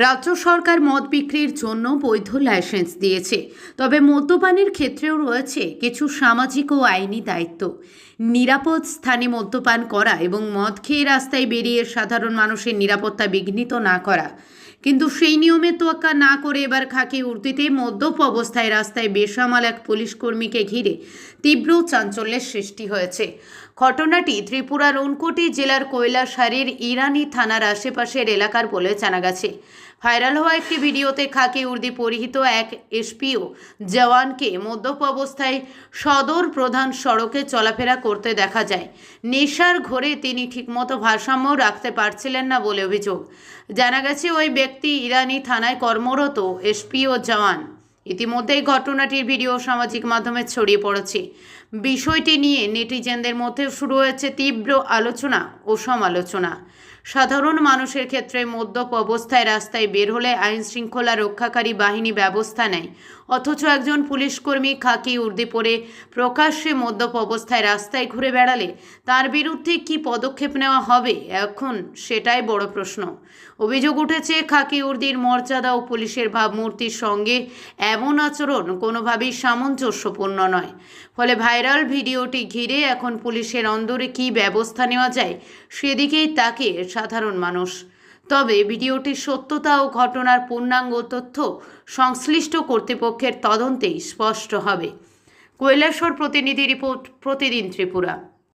রাজ্য সরকার মদ বিক্রির জন্য বৈধ লাইসেন্স দিয়েছে, তবে মদ্যপানের ক্ষেত্রেও রয়েছে কিছু সামাজিক ও আইনি দায়িত্ব। নিরাপদ স্থানে মদ্যপান করা এবং মদ খেয়ে রাস্তায় বেরিয়ে সাধারণ মানুষের নিরাপত্তা বিঘ্নিত না করা। কিন্তু সেই নিয়মের তোয়াক্কা না করে এবার খাকি উর্দিতে মদ্যপ অবস্থায় রাস্তায় বেসামাল এক পুলিশ কর্মীকে ঘিরে তীব্র চাঞ্চল্যের সৃষ্টি হয়েছে। ঘটনাটি ত্রিপুরার ঊনকোটি জেলার কৈলাসহরের ইরানি থানার আশেপাশের এলাকার বলে জানা গেছে। ভাইরাল হওয়া একটি ভিডিওতে খাকি উর্দি পরিহিত এক এসপিও জওয়ানকে মদ্যপ অবস্থায় সদর প্রধান সড়কে চলাফেরা করতে দেখা যায়। নেশার ঘোরে তিনি ঠিকমতো ভারসাম্য রাখতে পারছিলেন না বলে অভিযোগ। জানা গেছে ওই ব্যক্তি ইরানি থানায় কর্মরত এসপিও জওয়ান। ইতিমধ্যেই ঘটনাটির ভিডিও সামাজিক মাধ্যমে ছড়িয়ে পড়েছে। বিষয়টি নিয়ে নেটিজেনদের মধ্যে শুরু হয়েছে তীব্র আলোচনা ও সমালোচনা। সাধারণ মানুষের ক্ষেত্রে মদ্যপ অবস্থায় রাস্তায় বের হলে আইন শৃঙ্খলা রক্ষাকারী বাহিনী ব্যবস্থা নেয়, অথচ একজন পুলিশকর্মী খাকি উর্দি পরে প্রকাশ্যে মদ্যপ অবস্থায় রাস্তায় ঘুরে বেড়ালে তার বিরুদ্ধে কী পদক্ষেপ নেওয়া হবে এখন সেটাই বড় প্রশ্ন। অভিযোগ উঠেছে খাকি উর্দির মর্যাদা ও পুলিশের ভাবমূর্তির সঙ্গে এমন আচরণ কোনোভাবেই সামঞ্জস্যপূর্ণ নয়। ফলে ভাইরাল ভিডিওটি ঘিরে এখন পুলিশের অন্দরে কী ব্যবস্থা নেওয়া যায় সেদিকেই তাকিয়ে সাধারণ মানুষ। তবে ভিডিওটির সত্যতা ও ঘটনার পূর্ণাঙ্গ তথ্য সংশ্লিষ্ট কর্তৃপক্ষের তদন্তেই স্পষ্ট হবে। কৈলাসহর প্রতিনিধি রিপোর্ট, প্রতিদিন ত্রিপুরা।